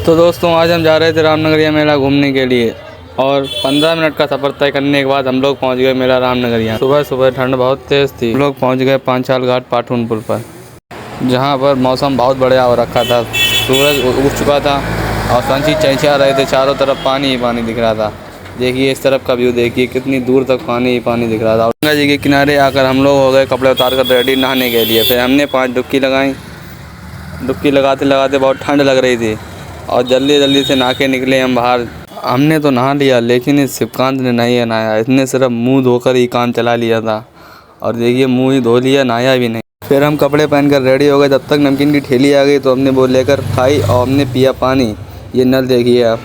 तो दोस्तों आज हम जा रहे थे रामनगरिया मेला घूमने के लिए और 15 मिनट का सफ़र तय करने के बाद हम लोग पहुंच गए मेला रामनगरिया। सुबह सुबह ठंड बहुत तेज़ थी। हम लोग पहुंच गए पांचाल घाट पाठून पुल पर, जहां पर मौसम बहुत बढ़िया हो रखा था। सूरज उग चुका था और पंछी चहचहा रहे थे। चारों तरफ पानी ही पानी दिख रहा था। देखिए इस तरफ का व्यू देखिए, कितनी दूर तक पानी ही पानी दिख रहा था। गंगा जी के किनारे आकर हम लोग हो गए कपड़े उतार कर रेडी नहाने के लिए। फिर हमने 5 डुबकी लगाई। डुबकी लगाते लगाते बहुत ठंड लग रही थी और जल्दी जल्दी से नहा के निकले हम बाहर। हमने तो नहा लिया, लेकिन इस शिवकांत ने नहीं नहाया। इसने सिर्फ मुंह धोकर ही काम चला लिया था और देखिए मुंह ही धो लिया, नहाया भी नहीं। फिर हम कपड़े पहनकर रेडी हो गए। तब तक नमकीन की ठेली आ गई तो हमने वो लेकर खाई और हमने पिया पानी। ये नल देखिए आप,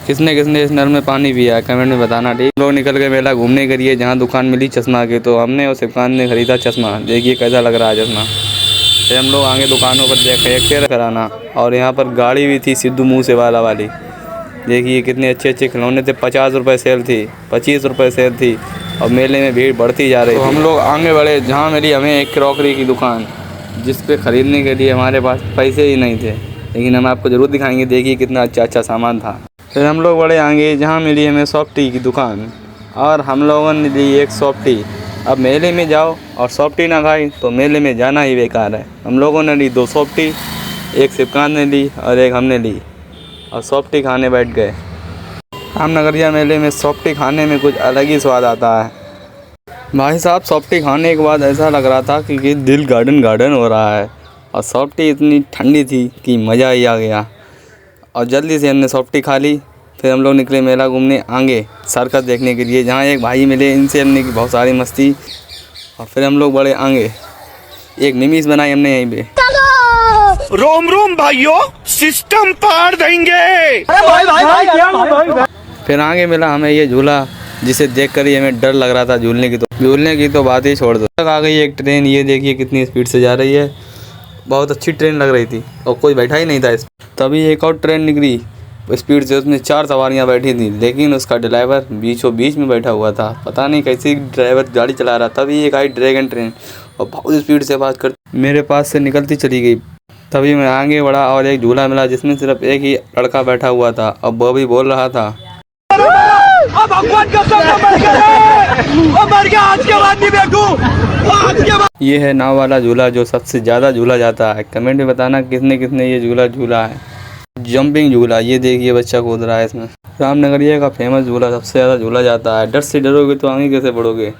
किसने किसने इस नल में पानी पिया है कमेंट में बताना। ठीक, लोग निकल गए मेला घूमने के लिए, जहाँ दुकान मिली चश्मा की तो हमने और शिवकांत ने खरीदा चश्मा। देखिए कैसा लग रहा है चश्मा। फिर हम लोग आगे दुकानों पर देखे कराना और यहाँ पर गाड़ी भी थी सिद्धू मूसेवाला वाली। देखिए कितने अच्छे अच्छे खिलौने थे। 50 रुपये सेल थी, 25 रुपये सेल थी और मेले में भीड़ बढ़ती जा रही थी। हम लोग आगे बढ़े, जहाँ मिली हमें एक क्रॉकरी की दुकान, जिस पे ख़रीदने के लिए हमारे पास पैसे ही नहीं थे, लेकिन हम आपको ज़रूर दिखाएंगे। देखिए कितना अच्छा अच्छा सामान था। फिर हम लोग बढ़े आगे, जहाँ मिली हमें सॉफ्ट टी की दुकान और हम लोगों ने ली एक सॉफ्ट टी। अब मेले में जाओ और सॉफ्ट टी ना खाई तो मेले में जाना ही बेकार है। हम लोगों ने ली 2 सॉफ्ट टी, एक शिवकांत ने ली और एक हमने ली और सॉफ्ट टी खाने बैठ गए। रामनगरिया मेले में सॉफ्ट टी खाने में कुछ अलग ही स्वाद आता है भाई साहब। सॉफ्ट टी खाने के बाद ऐसा लग रहा था कि दिल गार्डन गार्डन हो रहा है और सॉफ्ट टी इतनी ठंडी थी कि मज़ा ही आ गया और जल्दी से हमने सॉफ्ट टी खा ली। फिर हम लोग निकले मेला घूमने आगे सर्कस देखने के लिए, जहाँ एक भाई मिले, इनसे हमने की बहुत सारी मस्ती। और फिर हम लोग बड़े आगे एक मिमीज बनाई हमने यहीं पे। रोम रोम भाइयों, सिस्टम पार देंगे। अरे भाई फिर आगे मिला हमें ये झूला, जिसे देखकर ही हमें डर लग रहा था झूलने की तो बात ही छोड़ दो। तक आ गई एक ट्रेन, ये देखिए कितनी स्पीड से जा रही है। बहुत अच्छी ट्रेन लग रही थी और कोई बैठा ही नहीं था इस। तभी एक और ट्रेन निकली स्पीड से, उसमें 4 सवारियां बैठी थी, लेकिन उसका ड्राइवर बीचों बीच में बैठा हुआ था। पता नहीं कैसे ड्राइवर गाड़ी चला रहा। तभी एक आई ड्रैगन ट्रेन और बहुत स्पीड से आवाज़ कर मेरे पास से निकलती चली गई। तभी मैं आगे बढ़ा और एक झूला मिला जिसमें सिर्फ एक ही लड़का बैठा हुआ था और वो भी बोल रहा था ये है नाव वाला झूला जो सबसे ज़्यादा झूला जाता है। कमेंट में बताना किसने किसने ये झूला झूला है। जंपिंग झूला, ये देखिए बच्चा कूद रहा है इसमें। रामनगरिया का फेमस झूला, सबसे ज़्यादा झूला जाता है। डर से डरोगे तो आगे कैसे बढ़ोगे,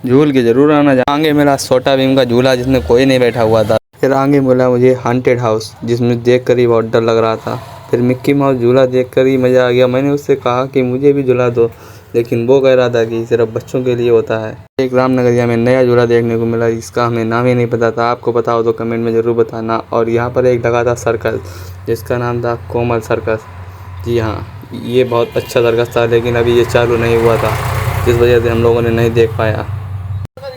झूल के ज़रूर आना। आगे मिला छोटा भीम का झूला जिसमें कोई नहीं बैठा हुआ था। फिर आगे मिला मुझे हॉन्टेड हाउस, जिसमें देख कर ही बहुत डर लग रहा था। फिर मिक्की माउस झूला देख कर ही मज़ा आ गया। मैंने उससे कहा कि मुझे भी झूला दो, लेकिन वो कह रहा था कि सिर्फ बच्चों के लिए होता है। एक रामनगरिया में नया झूला देखने को मिला, इसका हमें नाम ही नहीं पता था। आपको पता हो तो कमेंट में ज़रूर बताना। और यहाँ पर एक लगा था सर्कस, जिसका नाम था कोमल सर्कस। जी हाँ, ये बहुत अच्छा सर्कस था, लेकिन अभी ये चालू नहीं हुआ था, जिस वजह से हम लोगों ने नहीं देख पाया।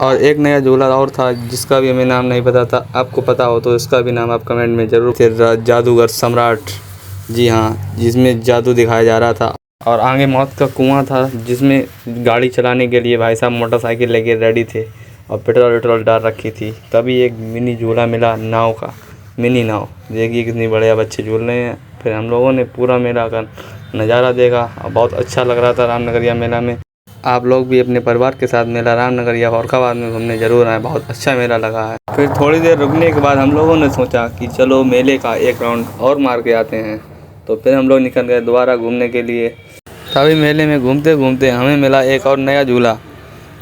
और एक नया झूला और था जिसका भी हमें नाम नहीं पता था। आपको पता हो तो इसका भी नाम आप कमेंट में ज़रूर। फिर जादूगर सम्राट, जी हाँ, जिसमें जादू दिखाया जा रहा था। और आगे मौत का कुआं था, जिसमें गाड़ी चलाने के लिए भाई साहब मोटरसाइकिल लेके रेडी थे और पेट्रोल डाल रखी थी। तभी एक मिनी झूला मिला, नाव का मिनी नाव। देखिए कितनी बढ़िया बच्चे झूल रहे हैं। फिर हम लोगों ने पूरा मेला का नज़ारा देखा और बहुत अच्छा लग रहा था रामनगरिया मेला में। आप लोग भी अपने परिवार के साथ मेला रामनगरिया औरंगाबाद में घूमने ज़रूर आए, बहुत अच्छा मेला लगा है। फिर थोड़ी देर रुकने के बाद हम लोगों ने सोचा कि चलो मेले का एक राउंड और मार के आते हैं। तो फिर हम लोग निकल गए दोबारा घूमने के लिए। तभी मेले में घूमते घूमते हमें मिला एक और नया झूला।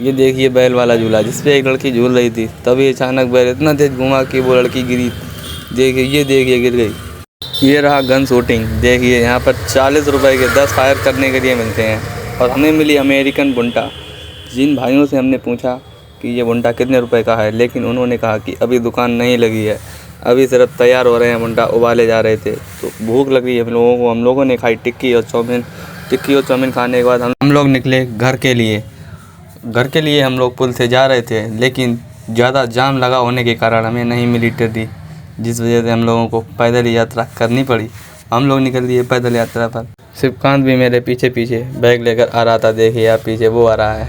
ये देखिए बैल वाला झूला, जिस पे एक लड़की झूल रही थी। तभी अचानक बैल इतना तेज घूमा कि वो लड़की गिरी। देखिए गिर गई। ये रहा गन शूटिंग। देखिए यहाँ पर 40 रुपये के 10 फायर करने के लिए मिलते हैं। और हमें मिली अमेरिकन बुंटा। जिन भाइयों से हमने पूछा कि ये बुंटा कितने रुपए का है, लेकिन उन्होंने कहा कि अभी दुकान नहीं लगी है, अभी सिर्फ तैयार हो रहे हैं, बुंटा उबाले जा रहे थे। तो भूख लग रही है हम लोगों को। हम लोगों ने खाई टिक्की और चाउमीन खाने के बाद हम लोग निकले घर के लिए हम लोग पुल से जा रहे थे, लेकिन ज़्यादा जाम लगा होने के कारण हमें नहीं मिली ट्रेन, जिस वजह से हम लोगों को पैदल यात्रा करनी पड़ी। हम लोग निकल लिए पैदल यात्रा पर। शिवकांत भी मेरे पीछे पीछे बैग लेकर आ रहा था। देखिए आप पीछे वो आ रहा है।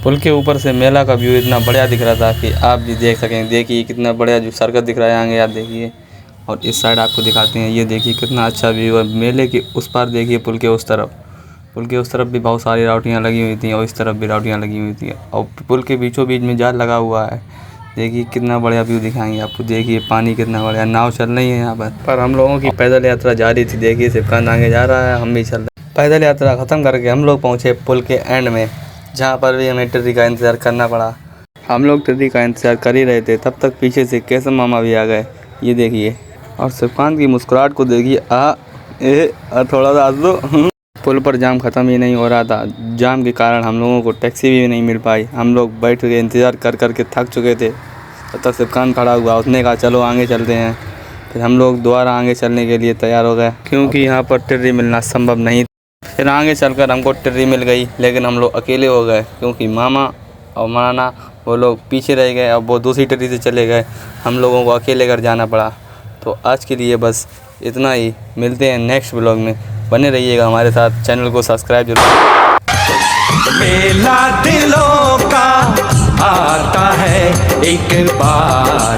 पुल के ऊपर से मेला का व्यू इतना बढ़िया दिख रहा था कि आप भी देख सकें। देखिए कितना बढ़िया जो सर्कस दिख रहा है आगे, आप देखिए और इस साइड आपको दिखाते हैं। ये देखिए कितना अच्छा व्यू है। मेले के उस पार देखिए पुल के उस तरफ भी बहुत सारी राउटियाँ लगी हुई थी और इस तरफ भी राउटियाँ लगी हुई थी और पुल के बीचों बीच में जाल लगा हुआ है। देखिए कितना बढ़िया व्यू दिखाएंगे आपको। देखिए पानी कितना बढ़िया, नाव चल रही है यहाँ पर हम लोगों की पैदल यात्रा जारी थी। देखिए सिपकान आगे जा रहा है, हम भी चल रहे हैं। पैदल यात्रा ख़त्म करके हम लोग पहुँचे पुल के एंड में, जहाँ पर भी हमें टिर्री का इंतज़ार करना पड़ा। हम लोग टिर्री का इंतज़ार कर ही रहे थे, तब तक पीछे से केसम मामा भी आ गए। ये देखिए, और सिपकान की मुस्कुराहट को देखिए। थोड़ा सा हंस दो। पुल पर जाम ख़त्म ही नहीं हो रहा था। जाम के कारण हम लोगों को टैक्सी भी नहीं मिल पाई। हम लोग बैठ के इंतज़ार कर कर के थक चुके थे। तब तक सिपकान खड़ा हुआ, उसने कहा चलो आगे चलते हैं। फिर हम लोग दोबारा आगे चलने के लिए तैयार हो गए, क्योंकि यहाँ पर टिर्री मिलना संभव नहीं। फिर आगे चलकर हमको टिर्री मिल गई, लेकिन हम लोग अकेले हो गए, क्योंकि मामा और माना वो लोग पीछे रह गए और वो दूसरी टिर्री से चले गए। हम लोगों को अकेले घर जाना पड़ा। तो आज के लिए बस इतना ही। मिलते हैं नेक्स्ट ब्लॉग में। बने रहिएगा हमारे साथ, चैनल को सब्सक्राइब जरूर। मेला दिलों का आता है एक बार।